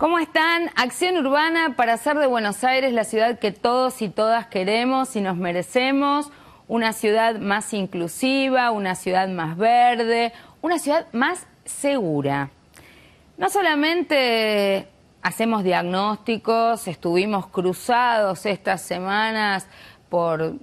¿Cómo están? Acción Urbana para hacer de Buenos Aires la ciudad que todos y todas queremos y nos merecemos, una ciudad más inclusiva, una ciudad más verde, una ciudad más segura. No solamente hacemos diagnósticos, estuvimos cruzados estas semanas por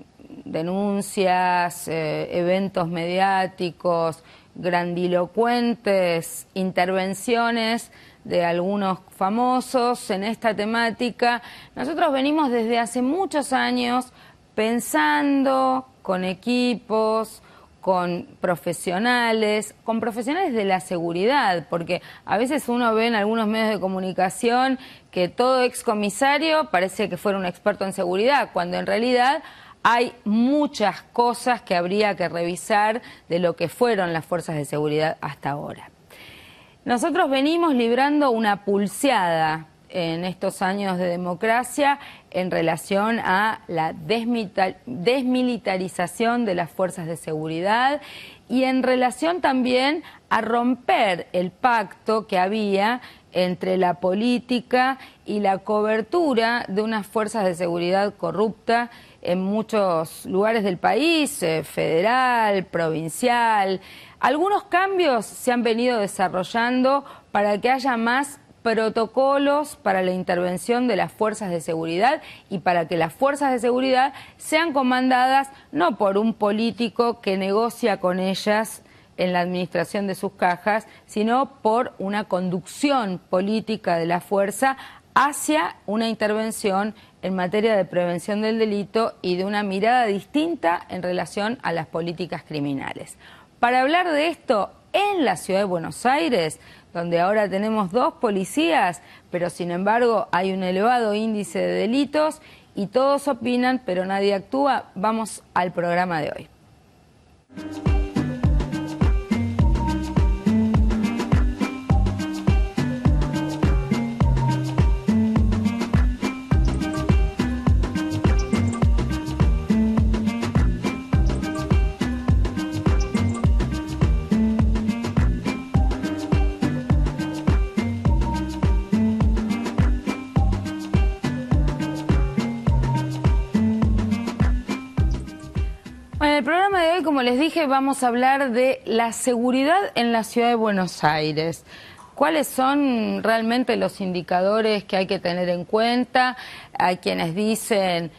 denuncias, eventos mediáticos, grandilocuentes intervenciones de algunos famosos en esta temática. Nosotros venimos desde hace muchos años pensando con equipos, con profesionales de la seguridad, porque a veces uno ve en algunos medios de comunicación que todo excomisario parece que fuera un experto en seguridad, cuando en realidad hay muchas cosas que habría que revisar de lo que fueron las fuerzas de seguridad hasta ahora. Nosotros venimos librando una pulseada en estos años de democracia en relación a la desmilitarización de las fuerzas de seguridad y en relación también a romper el pacto que había entre la política y la cobertura de unas fuerzas de seguridad corrupta en muchos lugares del país, federal, provincial. Algunos cambios se han venido desarrollando para que haya más protocolos para la intervención de las fuerzas de seguridad y para que las fuerzas de seguridad sean comandadas no por un político que negocia con ellas en la administración de sus cajas, sino por una conducción política de la fuerza hacia una intervención en materia de prevención del delito y de una mirada distinta en relación a las políticas criminales. Para hablar de esto en la ciudad de Buenos Aires, donde ahora tenemos 2 policías, pero sin embargo hay un elevado índice de delitos y todos opinan, pero nadie actúa, vamos al programa de hoy. En el programa de hoy, como les dije, vamos a hablar de la seguridad en la ciudad de Buenos Aires. ¿Cuáles son realmente los indicadores que hay que tener en cuenta? Hay quienes dicen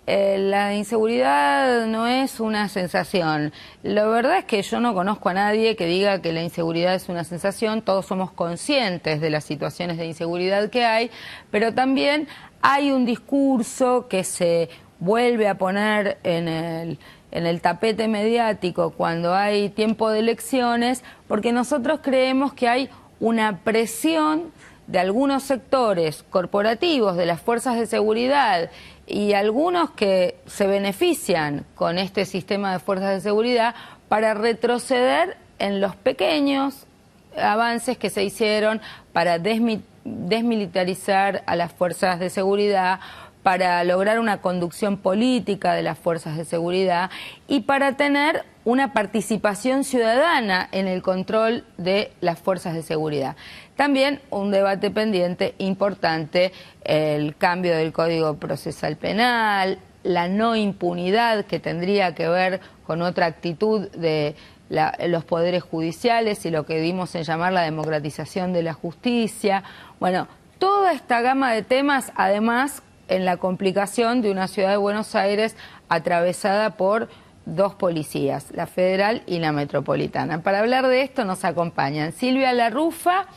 la inseguridad no es una sensación. La verdad es que yo no conozco a nadie que diga que la inseguridad es una sensación. Todos somos conscientes de las situaciones de inseguridad que hay, pero también hay un discurso que se vuelve a poner en el tapete mediático cuando hay tiempo de elecciones, porque nosotros creemos que hay una presión de algunos sectores corporativos de las fuerzas de seguridad y algunos que se benefician con este sistema de fuerzas de seguridad para retroceder en los pequeños avances que se hicieron para desmilitarizar a las fuerzas de seguridad, para lograr una conducción política de las fuerzas de seguridad y para tener una participación ciudadana en el control de las fuerzas de seguridad. También un debate pendiente importante, el cambio del Código Procesal Penal, la no impunidad que tendría que ver con otra actitud de los poderes judiciales y lo que dimos en llamar la democratización de la justicia. Bueno, toda esta gama de temas, además, en la complicación de una ciudad de Buenos Aires atravesada por 2 policías, la federal y la metropolitana. Para hablar de esto nos acompañan Silvia Larrufa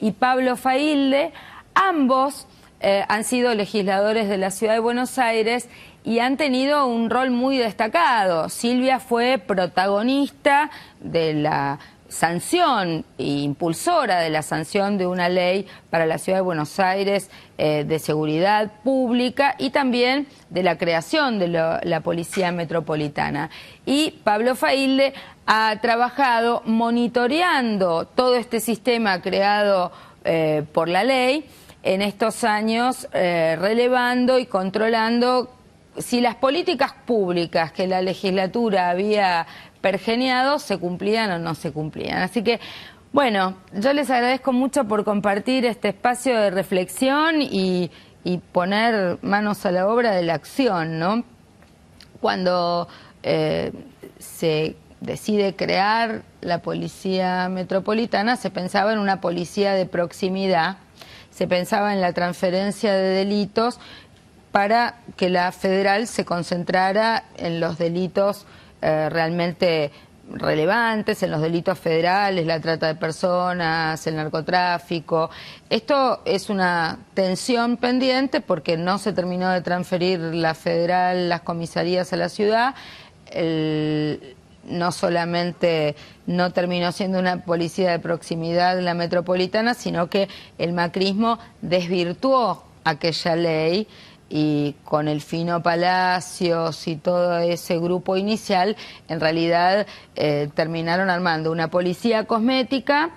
y Pablo Failde. Ambos han sido legisladores de la ciudad de Buenos Aires y han tenido un rol muy destacado. Silvia fue protagonista de la sanción e impulsora de la sanción de una ley para la ciudad de Buenos Aires de seguridad pública y también de la creación de la Policía Metropolitana. Y Pablo Failde ha trabajado monitoreando todo este sistema creado por la ley en estos años, relevando y controlando si las políticas públicas que la legislatura había pergeniado se cumplían o no se cumplían. Así que Bueno, yo les agradezco mucho por compartir este espacio de reflexión y poner manos a la obra de la acción, ¿no? Cuando se decide crear la Policía Metropolitana, se pensaba en una policía de proximidad, se pensaba en la transferencia de delitos para que la federal se concentrara en los delitos realmente relevantes, en los delitos federales, la trata de personas, el narcotráfico. Esto es una tensión pendiente porque no se terminó de transferir la federal, las comisarías a la ciudad. No solamente no terminó siendo una policía de proximidad la metropolitana, sino que el macrismo desvirtuó aquella ley y con el Fino Palacios y todo ese grupo inicial, en realidad terminaron armando una policía cosmética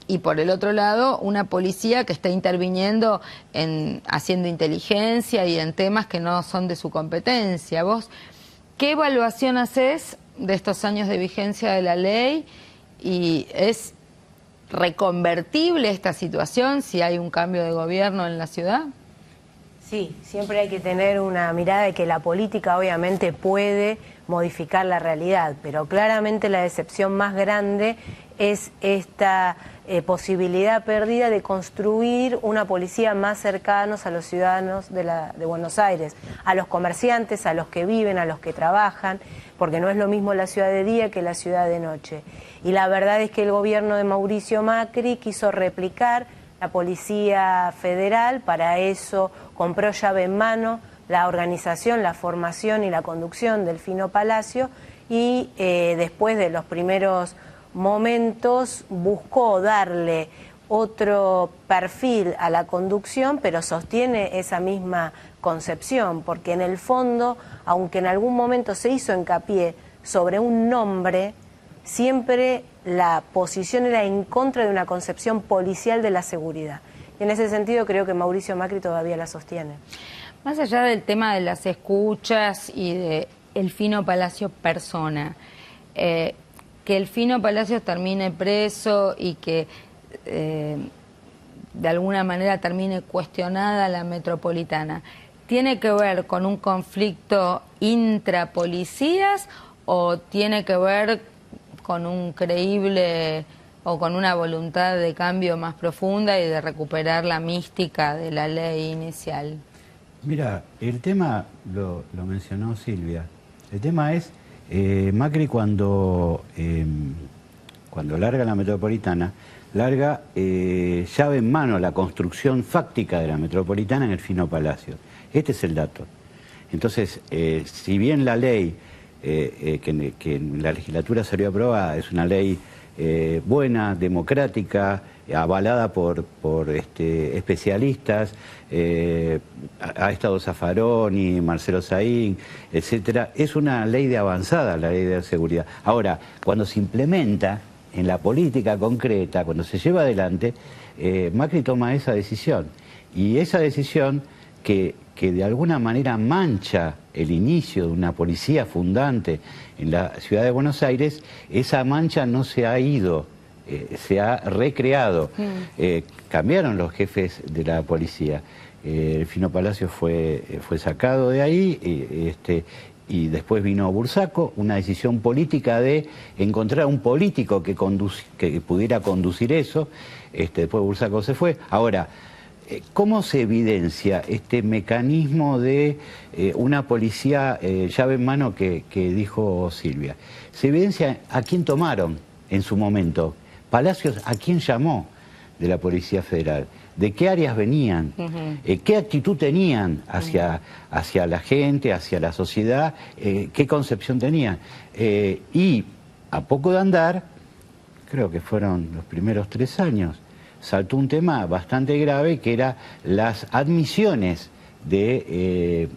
y por el otro lado una policía que está interviniendo haciendo inteligencia y en temas que no son de su competencia. ¿Vos qué evaluación haces de estos años de vigencia de la ley? ¿Y es reconvertible esta situación si hay un cambio de gobierno en la ciudad? Sí, siempre hay que tener una mirada de que la política obviamente puede modificar la realidad, pero claramente la decepción más grande es esta posibilidad perdida de construir una policía más cercanos a los ciudadanos de Buenos Aires, a los comerciantes, a los que viven, a los que trabajan, porque no es lo mismo la ciudad de día que la ciudad de noche. Y la verdad es que el gobierno de Mauricio Macri quiso replicar la Policía Federal, para eso compró llave en mano la organización, la formación y la conducción del Fino Palacio y después de los primeros momentos buscó darle otro perfil a la conducción, pero sostiene esa misma concepción, porque en el fondo, aunque en algún momento se hizo hincapié sobre un nombre, siempre la posición era en contra de una concepción policial de la seguridad. Y en ese sentido creo que Mauricio Macri todavía la sostiene. Más allá del tema de las escuchas y de el Fino Palacio persona, que el Fino Palacio termine preso y que de alguna manera termine cuestionada la metropolitana, ¿tiene que ver con un conflicto intrapolicías o tiene que ver con un creíble o con una voluntad de cambio más profunda y de recuperar la mística de la ley inicial? Mira, el tema lo mencionó Silvia. El tema es, Macri cuando larga la metropolitana, larga llave en mano la construcción fáctica de la metropolitana en el Fino Palacio. Este es el dato. Entonces, si bien la ley que en la legislatura salió aprobada es una ley buena, democrática, avalada por especialistas, ha estado Zaffaroni, Marcelo Saín, etcétera. Es una ley de avanzada, la ley de seguridad. Ahora, cuando se implementa en la política concreta, cuando se lleva adelante, Macri toma esa decisión. Y esa decisión que de alguna manera mancha el inicio de una policía fundante en la ciudad de Buenos Aires, esa mancha no se ha ido, se ha recreado. Cambiaron los jefes de la policía. El Fino Palacio fue sacado de ahí, y después vino Bursaco, una decisión política de encontrar un político que pudiera conducir eso. Después Bursaco se fue. Ahora, ¿cómo se evidencia este mecanismo de una policía llave en mano que dijo Silvia? Se evidencia a quién tomaron en su momento. Palacios, ¿a quién llamó de la Policía Federal? ¿De qué áreas venían? ¿Qué actitud tenían hacia la gente, hacia la sociedad? ¿Qué concepción tenían? Y a poco de andar, creo que fueron los primeros 3 años, saltó un tema bastante grave que era las admisiones de,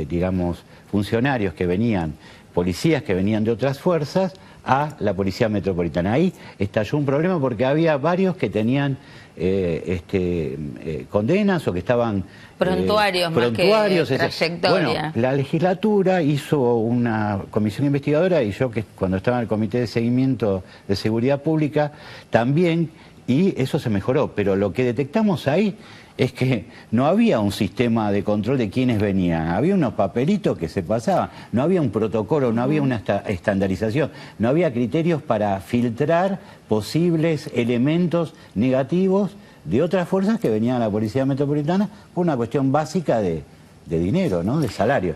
digamos, funcionarios que venían, policías que venían de otras fuerzas a la Policía Metropolitana. Ahí estalló un problema porque había varios que tenían condenas o que estaban prontuarios, más que trayectoria. Bueno, la legislatura hizo una comisión investigadora y yo, que cuando estaba en el Comité de Seguimiento de Seguridad Pública, también y eso se mejoró. Pero lo que detectamos ahí es que no había un sistema de control de quiénes venían, había unos papelitos que se pasaban, no había un protocolo, no había una estandarización, no había criterios para filtrar posibles elementos negativos de otras fuerzas que venían a la Policía Metropolitana por una cuestión básica de dinero, ¿no? De salario.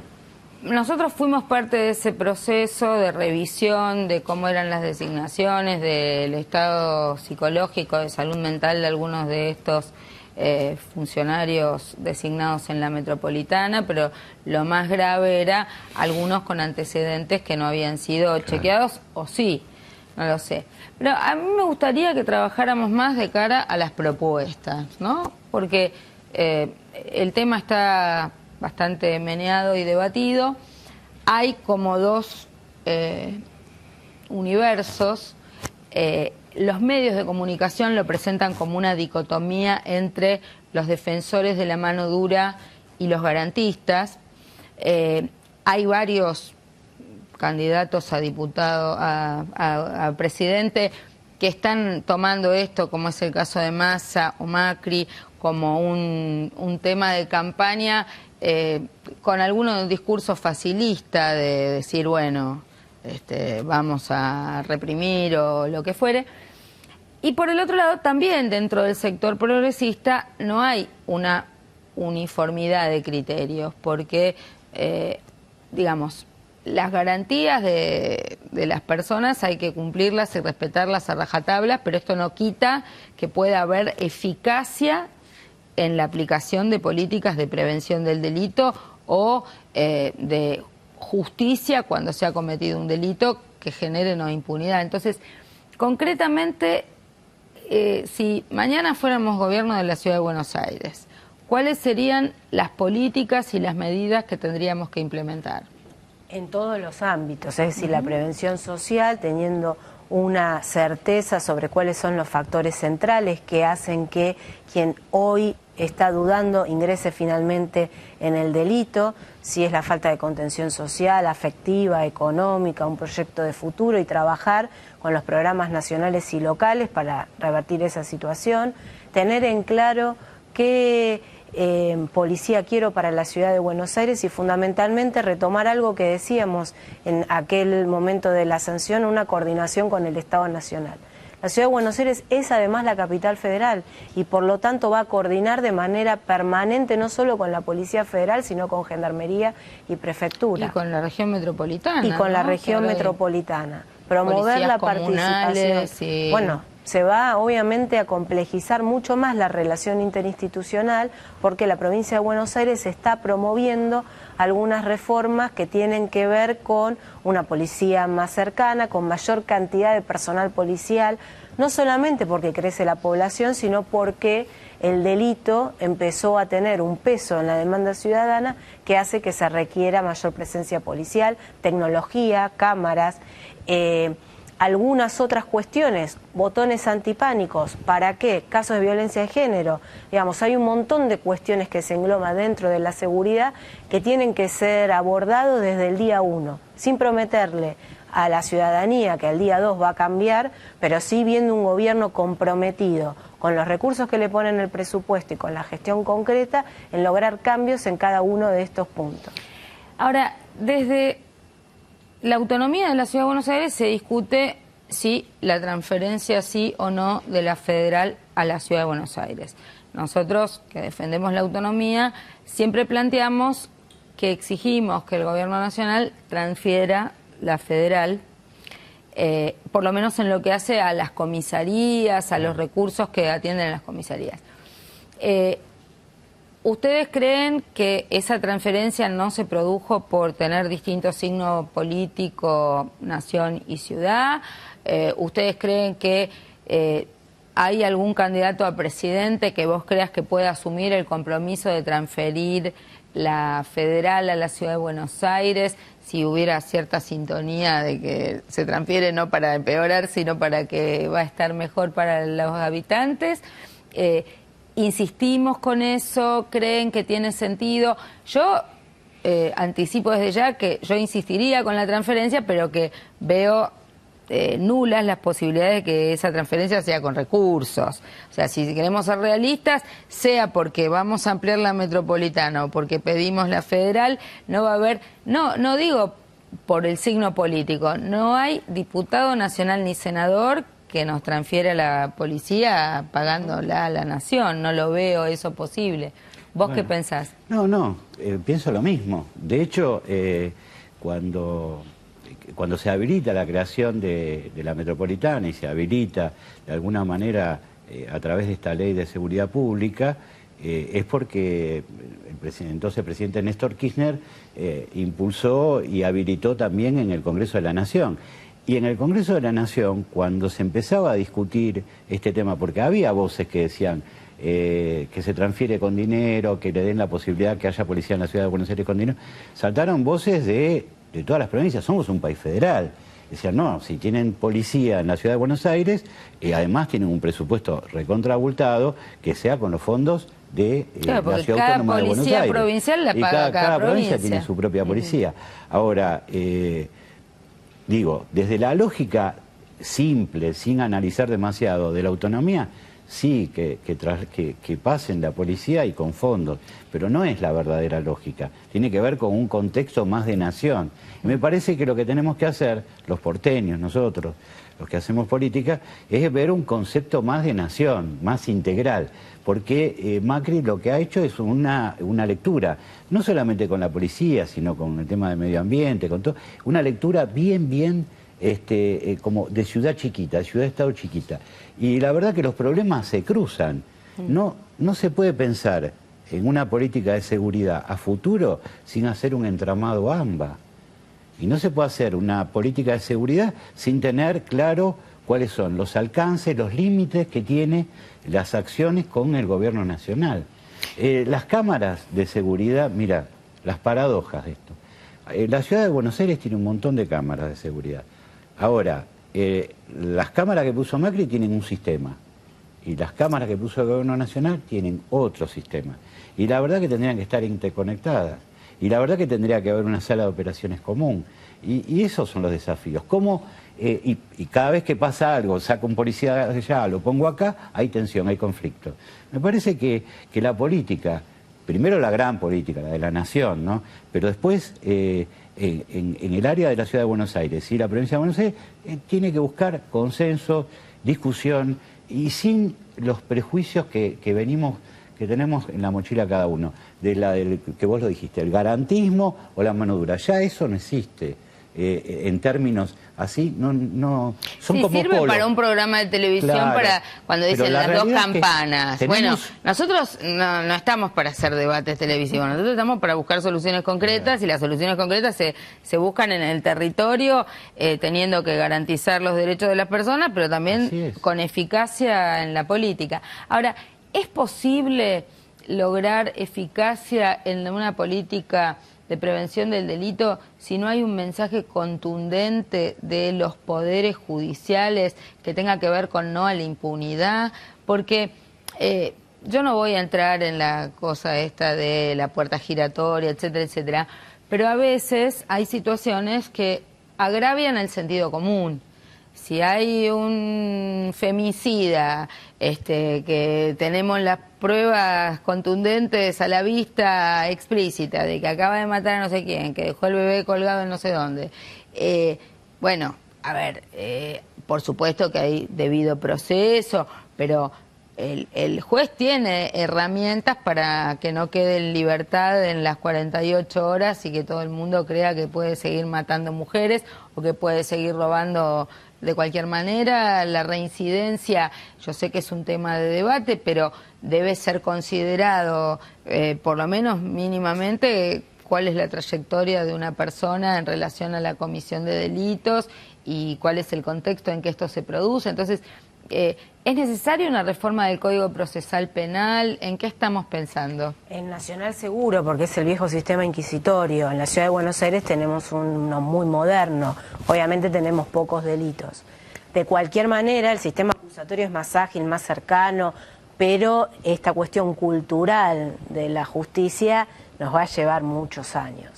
Nosotros fuimos parte de ese proceso de revisión de cómo eran las designaciones, del estado psicológico, de salud mental de algunos de estos funcionarios designados en la metropolitana, pero lo más grave era algunos con antecedentes que no habían sido chequeados, o sí, no lo sé. Pero a mí me gustaría que trabajáramos más de cara a las propuestas, ¿no? Porque el tema está bastante meneado y debatido. Hay como dos universos. Los medios de comunicación lo presentan como una dicotomía entre los defensores de la mano dura y los garantistas. Hay varios candidatos a diputado, a presidente, que están tomando esto, como es el caso de Massa o Macri, como un tema de campaña, con algún discurso facilista de decir, bueno, vamos a reprimir o lo que fuere. Y por el otro lado, también dentro del sector progresista no hay una uniformidad de criterios, porque, digamos, las garantías de las personas hay que cumplirlas y respetarlas a rajatabla, pero esto no quita que pueda haber eficacia en la aplicación de políticas de prevención del delito o de justicia cuando se ha cometido un delito que genere no impunidad. Entonces, concretamente, si mañana fuéramos gobierno de la Ciudad de Buenos Aires, ¿cuáles serían las políticas y las medidas que tendríamos que implementar? En todos los ámbitos, es decir, la prevención social, teniendo una certeza sobre cuáles son los factores centrales que hacen que quien hoy está dudando ingrese finalmente en el delito, si es la falta de contención social, afectiva, económica, un proyecto de futuro, y trabajar con los programas nacionales y locales para revertir esa situación, tener en claro qué policía quiero para la Ciudad de Buenos Aires y fundamentalmente retomar algo que decíamos en aquel momento de la sanción, una coordinación con el Estado Nacional. La Ciudad de Buenos Aires es además la capital federal y por lo tanto va a coordinar de manera permanente no solo con la Policía Federal, sino con Gendarmería y Prefectura. Y con la región metropolitana. Y con la región Claro, metropolitana. Promover la participación. Y... Bueno, se va obviamente a complejizar mucho más la relación interinstitucional porque la provincia de Buenos Aires está promoviendo algunas reformas que tienen que ver con una policía más cercana, con mayor cantidad de personal policial, no solamente porque crece la población, sino porque el delito empezó a tener un peso en la demanda ciudadana que hace que se requiera mayor presencia policial, tecnología, cámaras, algunas otras cuestiones, botones antipánicos, ¿para qué? Casos de violencia de género, digamos, hay un montón de cuestiones que se engloban dentro de la seguridad que tienen que ser abordados desde el día 1, sin prometerle a la ciudadanía que el día 2 va a cambiar, pero sí viendo un gobierno comprometido con los recursos que le ponen en el presupuesto y con la gestión concreta en lograr cambios en cada uno de estos puntos. Ahora, desde la autonomía de la Ciudad de Buenos Aires se discute si la transferencia sí o no de la federal a la Ciudad de Buenos Aires. Nosotros, que defendemos la autonomía, siempre planteamos que exigimos que el Gobierno Nacional transfiera la federal, por lo menos en lo que hace a las comisarías, a los recursos que atienden a las comisarías. ¿Ustedes creen que esa transferencia no se produjo por tener distintos signos políticos, nación y ciudad? ¿Ustedes creen que hay algún candidato a presidente que vos creas que pueda asumir el compromiso de transferir la federal a la Ciudad de Buenos Aires, si hubiera cierta sintonía de que se transfiere no para empeorar, sino para que va a estar mejor para los habitantes? ¿Insistimos con eso? ¿Creen que tiene sentido? Yo anticipo desde ya que yo insistiría con la transferencia, pero que veo nulas las posibilidades de que esa transferencia sea con recursos. O sea, si queremos ser realistas, sea porque vamos a ampliar la metropolitana o porque pedimos la federal, no va a haber, no digo por el signo político, no hay diputado nacional ni senador que nos transfiera la policía pagándola a la nación. No lo veo eso posible. ¿Vos qué pensás? No, pienso lo mismo. De hecho, cuando se habilita la creación de la metropolitana y se habilita de alguna manera a través de esta ley de seguridad pública, es porque entonces el presidente Néstor Kirchner impulsó y habilitó también en el Congreso de la Nación. Y en el Congreso de la Nación, cuando se empezaba a discutir este tema, porque había voces que decían que se transfiere con dinero, que le den la posibilidad que haya policía en la ciudad de Buenos Aires con dinero, saltaron voces de todas las provincias. Somos un país federal. Decían, no, si tienen policía en la ciudad de Buenos Aires, además tienen un presupuesto recontraabultado, que sea con los fondos de la ciudad autónoma de Buenos Aires. Cada policía provincial la paga cada provincia tiene su propia policía. Ahora, digo, desde la lógica simple, sin analizar demasiado, de la autonomía, sí, que pasen la policía y con fondos, pero no es la verdadera lógica. Tiene que ver con un contexto más de nación. Y me parece que lo que tenemos que hacer, los porteños, nosotros, los que hacemos política, es ver un concepto más de nación, más integral, porque Macri lo que ha hecho es una lectura, no solamente con la policía, sino con el tema del medio ambiente, con todo, una lectura bien como de ciudad chiquita, de ciudad-estado chiquita. Y la verdad que los problemas se cruzan. No se puede pensar en una política de seguridad a futuro sin hacer un entramado AMBA. Y no se puede hacer una política de seguridad sin tener claro cuáles son los alcances, los límites que tiene las acciones con el gobierno nacional. Las cámaras de seguridad, mira, las paradojas de esto. La ciudad de Buenos Aires tiene un montón de cámaras de seguridad. Ahora, las cámaras que puso Macri tienen un sistema y las cámaras que puso el gobierno nacional tienen otro sistema. Y la verdad que tendrían que estar interconectadas. Y la verdad que tendría que haber una sala de operaciones común. Y esos son los desafíos. ¿Cómo? Y cada vez que pasa algo, saco un policía de allá, lo pongo acá, hay tensión, hay conflicto. Me parece que la política, primero la gran política, la de la nación, ¿no? Pero después, en el área de la ciudad de Buenos Aires y la provincia de Buenos Aires, tiene que buscar consenso, discusión y sin los prejuicios que tenemos en la mochila cada uno, del que vos lo dijiste, el garantismo o la mano dura. Ya eso no existe. En términos así, son como sirve polos. Para un programa de televisión, claro, para cuando dicen las dos campanas. Bueno, nosotros no estamos para hacer debates televisivos, nosotros estamos para buscar soluciones concretas, y las soluciones concretas se buscan en el territorio, teniendo que garantizar los derechos de las personas, pero también con eficacia en la política. Ahora, ¿es posible lograr eficacia en una política de prevención del delito si no hay un mensaje contundente de los poderes judiciales que tenga que ver con no a la impunidad? Porque yo no voy a entrar en la cosa esta de la puerta giratoria, etcétera, etcétera, pero a veces hay situaciones que agravian el sentido común. Si hay un femicida, que tenemos las pruebas contundentes a la vista explícita de que acaba de matar a no sé quién, que dejó el bebé colgado en no sé dónde, bueno, a ver, por supuesto que hay debido proceso, pero el juez tiene herramientas para que no quede en libertad en las 48 horas y que todo el mundo crea que puede seguir matando mujeres o que puede seguir robando de cualquier manera. La reincidencia, yo sé que es un tema de debate, pero debe ser considerado, por lo menos mínimamente, cuál es la trayectoria de una persona en relación a la comisión de delitos y cuál es el contexto en que esto se produce. Entonces, ¿es necesaria una reforma del Código Procesal Penal? ¿En qué estamos pensando? En Nacional seguro, porque es el viejo sistema inquisitorio. En la Ciudad de Buenos Aires tenemos uno muy moderno. Obviamente tenemos pocos delitos. De cualquier manera, el sistema acusatorio es más ágil, más cercano, pero esta cuestión cultural de la justicia nos va a llevar muchos años.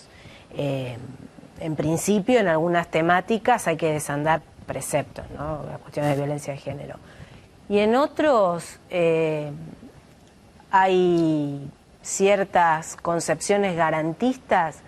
En principio, en algunas temáticas hay que desandar preceptos, ¿no? Las cuestiones de violencia de género. Y en otros hay ciertas concepciones garantistas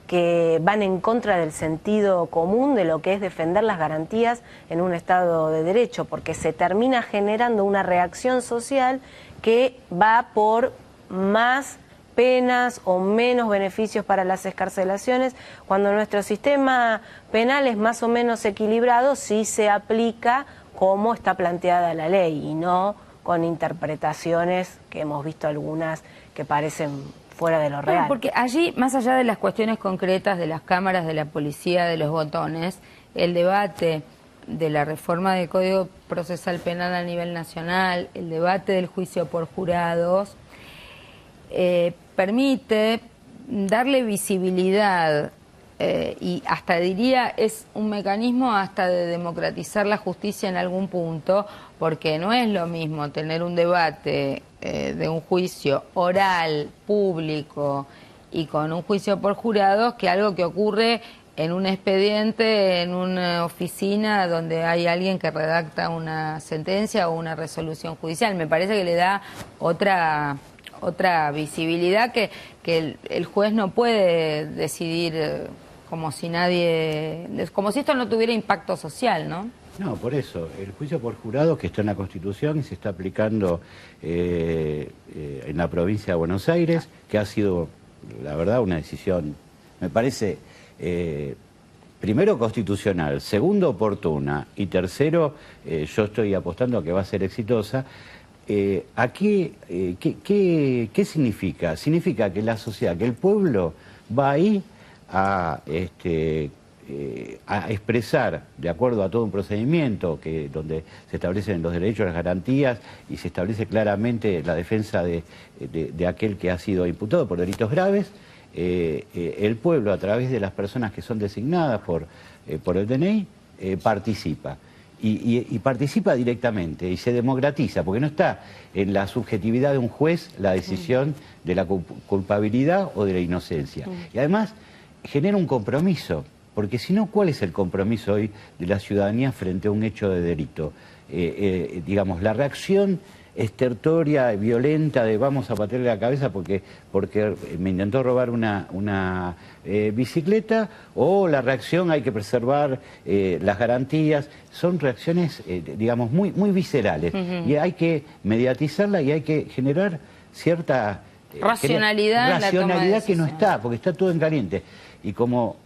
que van en contra del sentido común de lo que es defender las garantías en un Estado de Derecho, porque se termina generando una reacción social que va por más penas o menos beneficios para las excarcelaciones, cuando nuestro sistema penal es más o menos equilibrado si se aplica como está planteada la ley y no con interpretaciones que hemos visto algunas que parecen fuera de lo real. Porque allí, más allá de las cuestiones concretas de las cámaras, de la policía, de los botones, el debate de la reforma del Código Procesal Penal a nivel nacional, el debate del juicio por jurados, permite darle visibilidad y hasta diría es un mecanismo hasta de democratizar la justicia en algún punto, porque no es lo mismo tener un debate de un juicio oral, público y con un juicio por jurados que algo que ocurre en un expediente, en una oficina donde hay alguien que redacta una sentencia o una resolución judicial. Me parece que le da otra visibilidad que el juez no puede decidir como si esto no tuviera impacto social, ¿no? No, por eso, el juicio por jurado que está en la Constitución y se está aplicando en la provincia de Buenos Aires, que ha sido, la verdad, una decisión, me parece, primero constitucional, segundo oportuna y tercero, yo estoy apostando a que va a ser exitosa. Aquí, ¿qué significa? Significa que la sociedad, que el pueblo va ahí a expresar, de acuerdo a todo un procedimiento donde se establecen los derechos, las garantías y se establece claramente la defensa de aquel que ha sido imputado por delitos graves, el pueblo, a través de las personas que son designadas por el DNI, participa. Y participa directamente y se democratiza, porque no está en la subjetividad de un juez la decisión de la culpabilidad o de la inocencia. Y además genera un compromiso, porque si no, ¿cuál es el compromiso hoy de la ciudadanía frente a un hecho de delito? Digamos, la reacción estertoria, violenta, de vamos a patearle la cabeza porque me intentó robar una bicicleta, o la reacción hay que preservar las garantías. Son reacciones, digamos, muy viscerales, y hay que mediatizarla y hay que generar cierta racionalidad que no está, porque está todo en caliente. Y como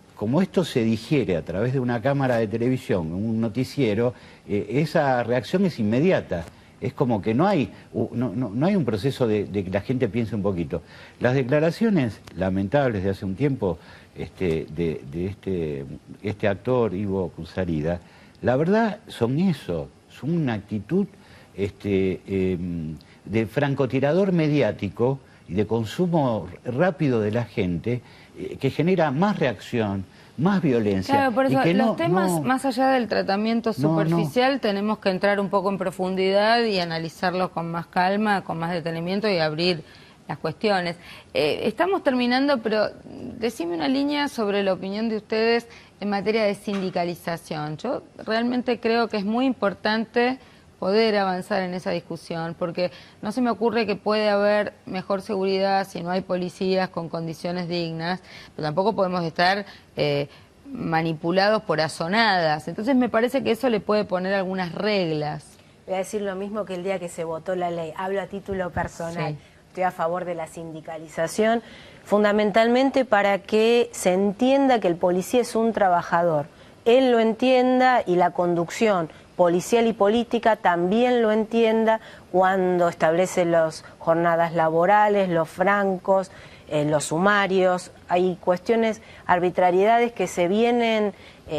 esto se digiere a través de una cámara de televisión, un noticiero, esa reacción es inmediata. Es como que no hay un proceso de que la gente piense un poquito. Las declaraciones lamentables de hace un tiempo de este actor, Ivo Cusarida, la verdad son eso, son una actitud de francotirador mediático y de consumo rápido de la gente, que genera más reacción, más violencia. Claro, por eso y que los temas, más allá del tratamiento superficial, tenemos que entrar un poco en profundidad y analizarlos con más calma, con más detenimiento y abrir las cuestiones. Estamos terminando, pero decime una línea sobre la opinión de ustedes en materia de sindicalización. Yo realmente creo que es muy importante poder avanzar en esa discusión, porque no se me ocurre que puede haber mejor seguridad si no hay policías con condiciones dignas, pero tampoco podemos estar manipulados por azonadas. Entonces me parece que eso le puede poner algunas reglas. Voy a decir lo mismo que el día que se votó la ley. Hablo a título personal. Sí. Estoy a favor de la sindicalización, fundamentalmente para que se entienda que el policía es un trabajador. Él lo entienda y la conducción policial y política también lo entienda cuando establece las jornadas laborales, los francos, los sumarios. Hay cuestiones, arbitrariedades que se vienen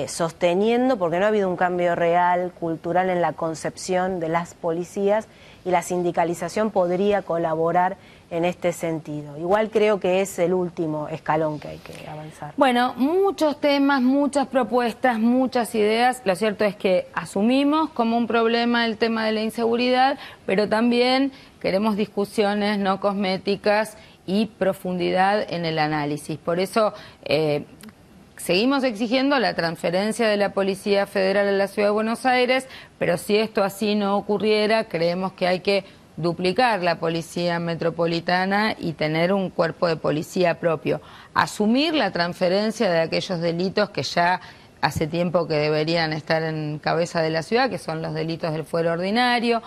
sosteniendo porque no ha habido un cambio real, cultural en la concepción de las policías, y la sindicalización podría colaborar en este sentido. Igual creo que es el último escalón que hay que avanzar. Bueno, muchos temas, muchas propuestas, muchas ideas. Lo cierto es que asumimos como un problema el tema de la inseguridad, pero también queremos discusiones no cosméticas y profundidad en el análisis. Por eso seguimos exigiendo la transferencia de la Policía Federal a la Ciudad de Buenos Aires, pero si esto así no ocurriera, creemos que hay que duplicar la Policía Metropolitana y tener un cuerpo de policía propio. Asumir la transferencia de aquellos delitos que ya hace tiempo que deberían estar en cabeza de la ciudad, que son los delitos del fuero ordinario,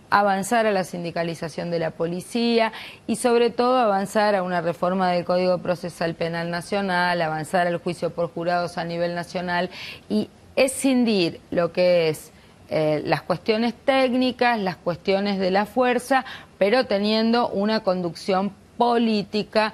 avanzar a la sindicalización de la policía y sobre todo avanzar a una reforma del Código Procesal Penal Nacional, avanzar al juicio por jurados a nivel nacional y escindir lo que es las cuestiones técnicas, las cuestiones de la fuerza, pero teniendo una conducción política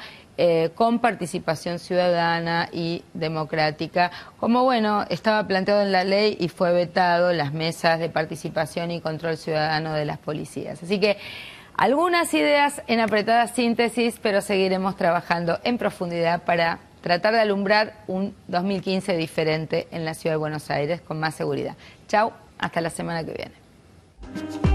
con participación ciudadana y democrática, como bueno, estaba planteado en la ley y fue vetado las mesas de participación y control ciudadano de las policías. Así que algunas ideas en apretada síntesis, pero seguiremos trabajando en profundidad para tratar de alumbrar un 2015 diferente en la Ciudad de Buenos Aires con más seguridad. Chau, hasta la semana que viene.